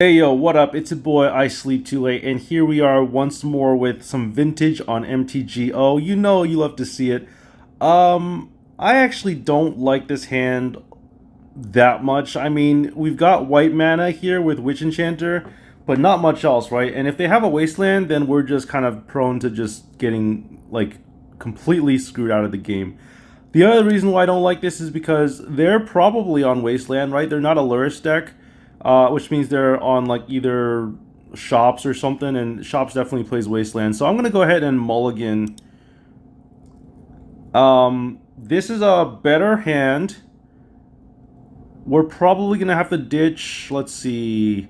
Hey yo, what up? It's your boy I Sleep Too Late, and here we are once more with some vintage on MTGO. You know you love to see it. I actually don't like this hand that much. I mean, we've got white mana here with Witch Enchanter, but not much else, right? And if they have a Wasteland, then we're just kind of prone to just getting, like, completely screwed out of the game. The other reason why I don't like this is because they're probably on Wasteland, right? They're not a Lurrus deck, which means they're on like either Shops or something, and Shops definitely plays Wasteland. So I'm gonna go ahead and mulligan. This is a better hand. We're probably gonna have to ditch. Let's see.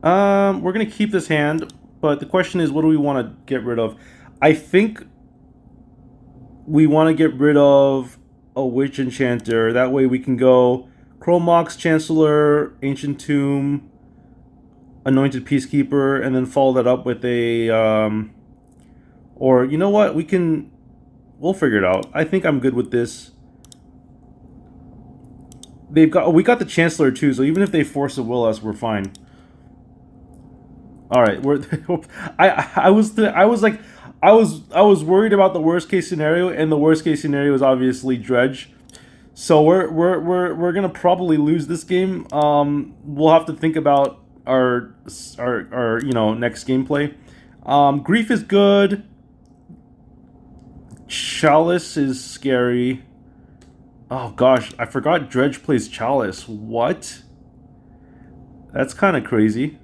We're gonna keep this hand, but the question is, what do we want to get rid of? I think we want to get rid of a Witch Enchanter. That way we can go Chromox, Chancellor, Ancient Tomb, Anointed Peacekeeper, and then follow that up with a, or you know what, we'll figure it out. I think I'm good with this. We got the Chancellor too, so even if they force a will us, we're fine. All right, I was worried about the worst case scenario, and the worst case scenario is obviously Dredge. So we're gonna probably lose this game. We'll have to think about our next gameplay. Grief is good. Chalice is scary. Oh gosh, I forgot Dredge plays Chalice. What? That's kind of crazy.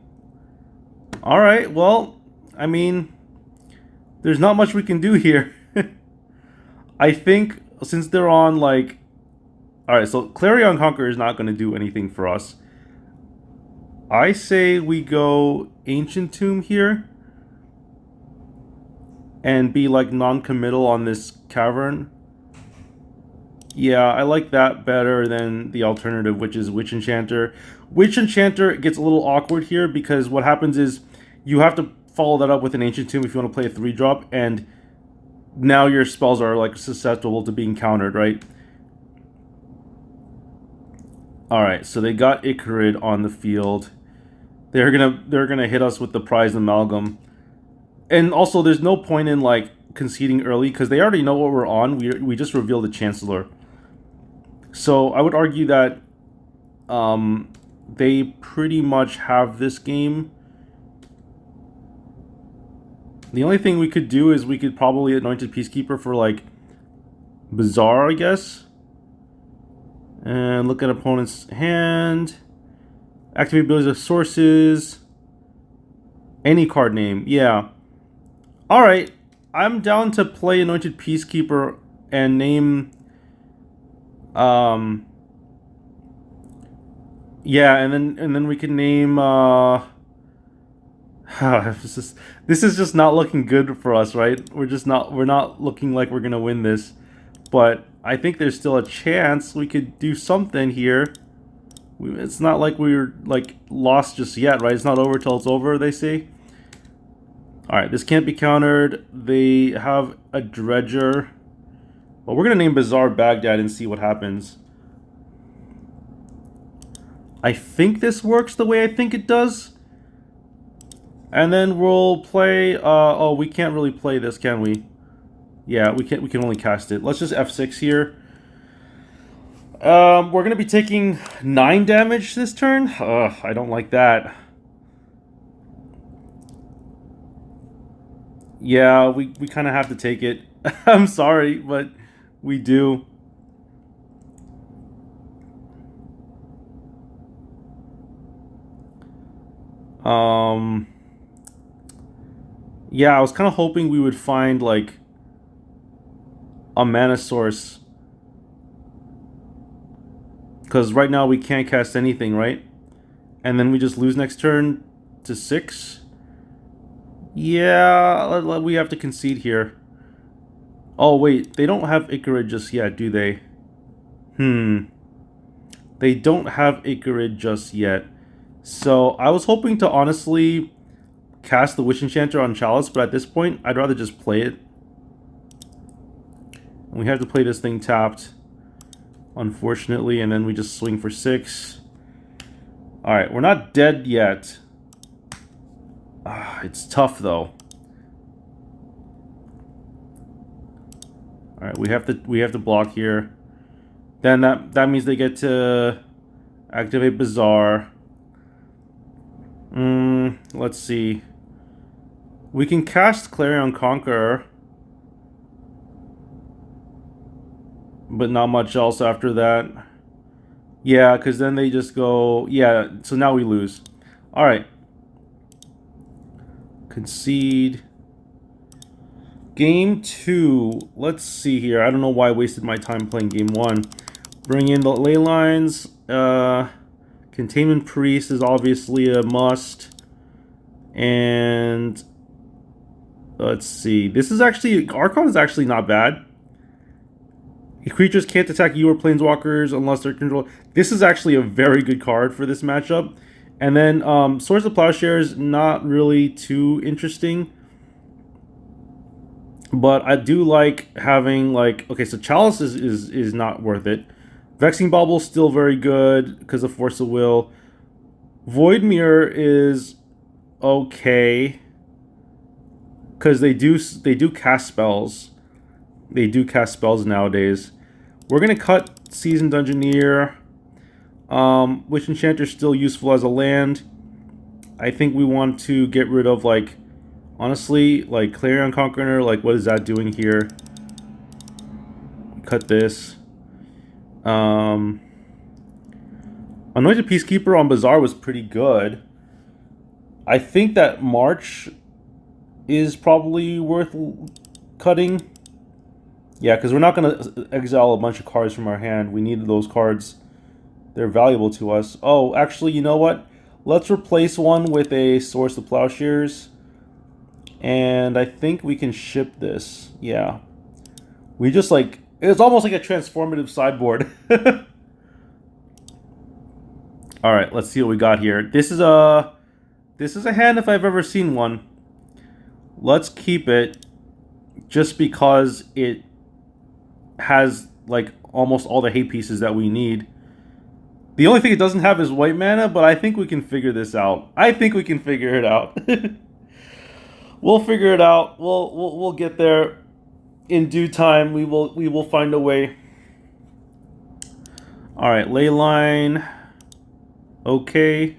All right, well, I mean, there's not much we can do here. I think since they're on like, all right, so Clarion Conqueror is not going to do anything for us. I say we go Ancient Tomb here and be like non-committal on this Cavern. Yeah, I like that better than the alternative, which is Witch Enchanter. Witch Enchanter gets a little awkward here because what happens is you have to follow that up with an Ancient Tomb if you want to play a 3-drop, and now your spells are like susceptible to being countered, right? Alright, so they got Icarid on the field. They're gonna hit us with the Prized Amalgam. And also there's no point in like conceding early because they already know what we're on. We just revealed the Chancellor. So I would argue that they pretty much have this game. The only thing we could do is we could probably Anointed Peacekeeper for like Bazaar, I guess. And look at opponent's hand. Activate abilities of sources. Any card name, yeah. Alright, I'm down to play Anointed Peacekeeper and name yeah, and then we can name this is just not looking good for us, right? We're not looking like we're gonna win this. But I think there's still a chance we could do something here. It's not like we're like lost just yet, right? It's not over till it's over, they say. Alright, this can't be countered. They have a Dredger. Well, we're gonna name Bazaar Baghdad and see what happens. I think this works the way I think it does. And then we'll play oh, we can't really play this, can we? Yeah, we can only cast it. Let's just F6 here. We're gonna be taking 9 damage this turn. Ugh, I don't like that. Yeah, we kind of have to take it. I'm sorry, but we do. Yeah, I was kind of hoping we would find like a mana source, because right now we can't cast anything, right? And then we just lose next turn to 6. Yeah, we have to concede here. Oh wait, they don't have Icarid just yet, do they? They don't have Icarid just yet. So I was hoping to honestly cast the Witch Enchanter on Chalice, but at this point, I'd rather just play it. We have to play this thing tapped, unfortunately, and then we just swing for 6. Alright, we're not dead yet. It's tough though. Alright, we have to block here. Then that means they get to activate Bazaar. Let's see. We can cast Clarion Conqueror, but not much else after that. Yeah, because then they just go... Yeah, so now we lose. Alright. Concede. Game 2. Let's see here. I don't know why I wasted my time playing Game 1. Bring in the ley lines. Containment Priest is obviously a must. And... let's see. This is actually... Archon is actually not bad. Creatures can't attack you or planeswalkers unless they're controlled. This is actually a very good card for this matchup. And then Swords of Plowshares, not really too interesting. But I do like having, like... Okay, so Chalice is not worth it. Vexing Bauble still very good because of Force of Will. Void Mirror is okay because they do cast spells. They do cast spells nowadays. We're gonna cut Seasoned Dungeoneer. Witch Enchanter is still useful as a land. I think we want to get rid of, like, honestly, like Clarion Conqueror. Like, what is that doing here? Cut this. Anointed Peacekeeper on Bazaar was pretty good. I think that March is probably worth cutting. Yeah, because we're not going to exile a bunch of cards from our hand. We need those cards. They're valuable to us. Oh, actually, you know what? Let's replace one with a Source of Plowshares. And I think we can ship this. Yeah. We just, like... It's almost like a transformative sideboard. Alright, let's see what we got here. This is a hand if I've ever seen one. Let's keep it just because it has, like, almost all the hate pieces that we need. The only thing it doesn't have is white mana, but I think we can figure this out. I think we can figure it out. We'll figure it out. We'll get there in due time. We will find a way. All right, Leyline. Okay.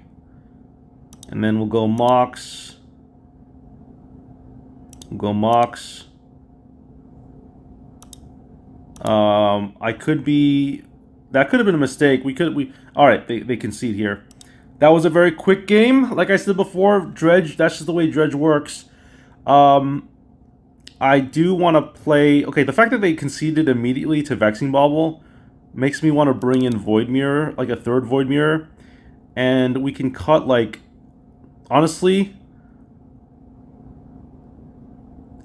And then we'll go Mox. We'll go Mox. I could be... That could have been a mistake. Alright, they concede here. That was a very quick game. Like I said before, Dredge, that's just the way Dredge works. I do want to play... Okay, the fact that they conceded immediately to Vexing Bauble makes me want to bring in Void Mirror, like a third Void Mirror. And we can cut, like... Honestly...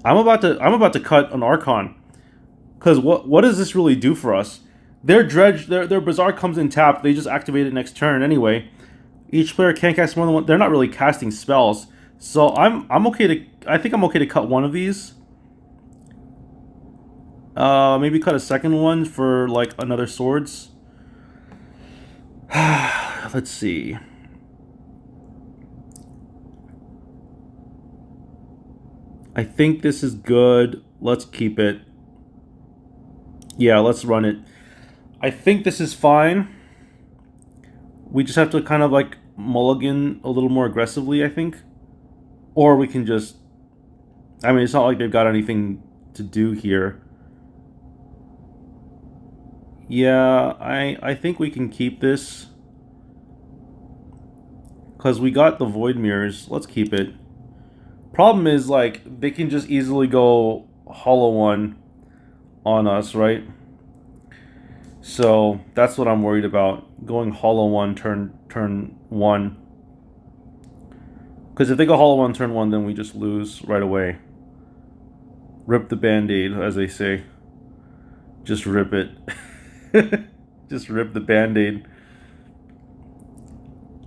I'm about to cut an Archon. Because what does this really do for us? Their Dredge, their Bazaar comes in tapped. They just activate it next turn anyway. Each player can't cast more than one. They're not really casting spells, so I'm okay to. I think I'm okay to cut one of these. Maybe cut a second one for like another swords. Let's see. I think this is good. Let's keep it. Yeah, let's run it. I think this is fine. We just have to kind of like mulligan a little more aggressively, I think. Or we can just... I mean, it's not like they've got anything to do here. Yeah, I think we can keep this. Because we got the Void Mirrors. Let's keep it. Problem is, like, they can just easily go Hollow One on us, right? So that's what I'm worried about. Going Hollow One turn 1. Because if they go Hollow One turn 1, then we just lose right away. Rip the Band-Aid, as they say. Just rip it. Just rip the Band-Aid.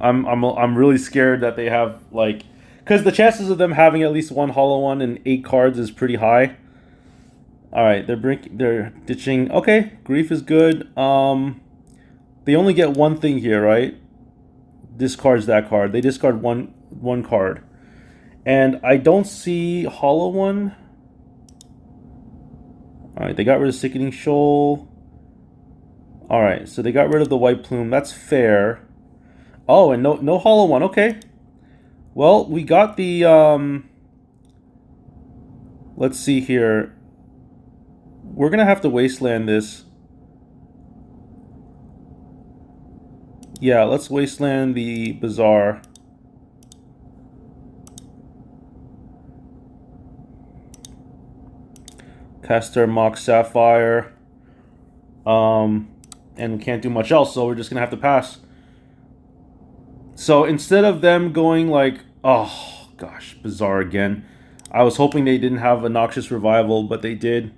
I'm really scared that they have, like... Because the chances of them having at least one Hollow One and 8 cards is pretty high. Alright, they're ditching. Okay, Grief is good. They only get one thing here, right? discards that card. They discard one card. And I don't see Hollow One. Alright, they got rid of Sickening Shoal. Alright, so they got rid of the White Plume. That's fair. Oh, and no Hollow One. Okay. Well, we got the... let's see here. We're going to have to Wasteland this. Yeah, let's Wasteland the Bazaar. Cast our Mock Sapphire. And we can't do much else, so we're just going to have to pass. So instead of them going like, oh gosh, Bazaar again. I was hoping they didn't have a Noxious Revival, but they did.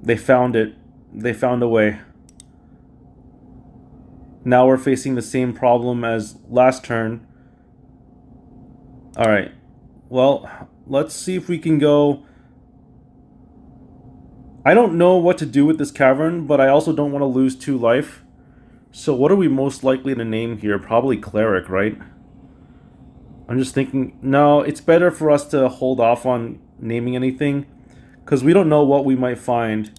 They found it. They found a way. Now we're facing the same problem as last turn. Alright. Well, let's see if we can go... I don't know what to do with this cavern, but I also don't want to lose 2 life. So what are we most likely to name here? Probably Cleric, right? I'm just thinking... No, it's better for us to hold off on naming anything, because we don't know what we might find.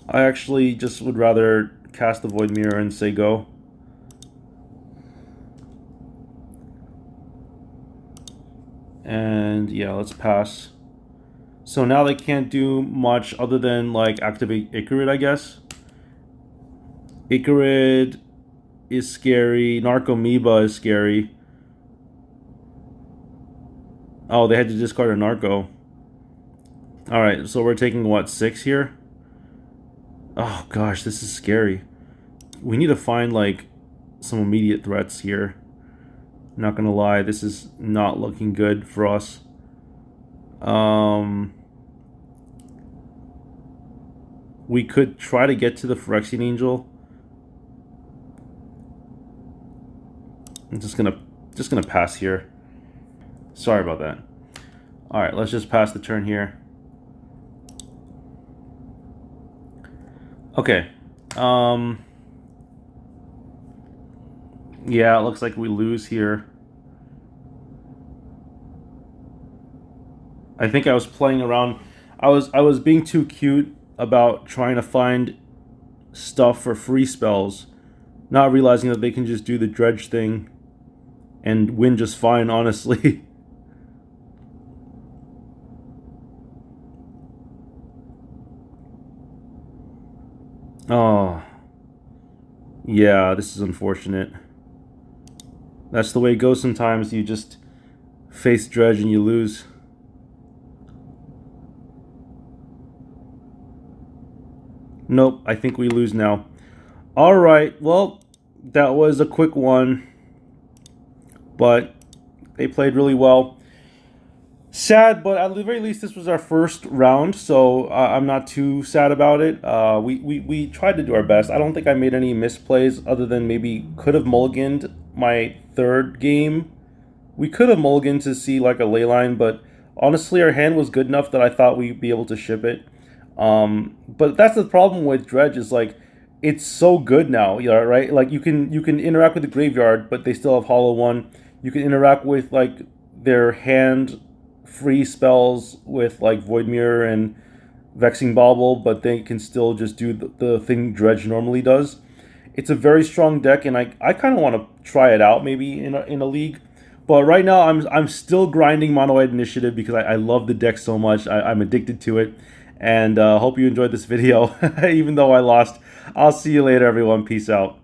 I actually just would rather cast the Void Mirror and say go. And yeah, let's pass. So now they can't do much other than like activate Icarid, I guess. Icarid is scary. Narcomoeba is scary. Oh, they had to discard a Narco. Alright, so we're taking what, 6 here? Oh gosh, this is scary. We need to find like some immediate threats here. Not gonna lie, this is not looking good for us. We could try to get to the Phyrexian Angel. I'm just gonna pass here. Sorry about that. Alright, let's just pass the turn here. Okay. Yeah, it looks like we lose here. I think I was playing around. I was being too cute about trying to find stuff for free spells, not realizing that they can just do the Dredge thing and win just fine, honestly. Oh. Yeah, this is unfortunate. That's the way it goes sometimes. You just face Dredge and you lose. Nope, I think we lose now. Alright, well, that was a quick one. But they played really well. Sad, but at the very least this was our first round, so I'm not too sad about it. We tried to do our best. I don't think I made any misplays other than maybe could have mulliganed my 3rd game. We could have mulliganed to see like a leyline, but honestly our hand was good enough that I thought we'd be able to ship it. But that's the problem with Dredge, is like it's so good now, right? Like you can interact with the graveyard, but they still have Hollow One. You can interact with like their hand free spells with like Void Mirror and Vexing Bauble, but they can still just do the thing Dredge normally does. It's a very strong deck, and I kind of want to try it out maybe in a league. But right now I'm still grinding Mono White Initiative because I love the deck so much. I'm addicted to it, and hope you enjoyed this video even though I lost. I'll see you later, everyone. Peace out.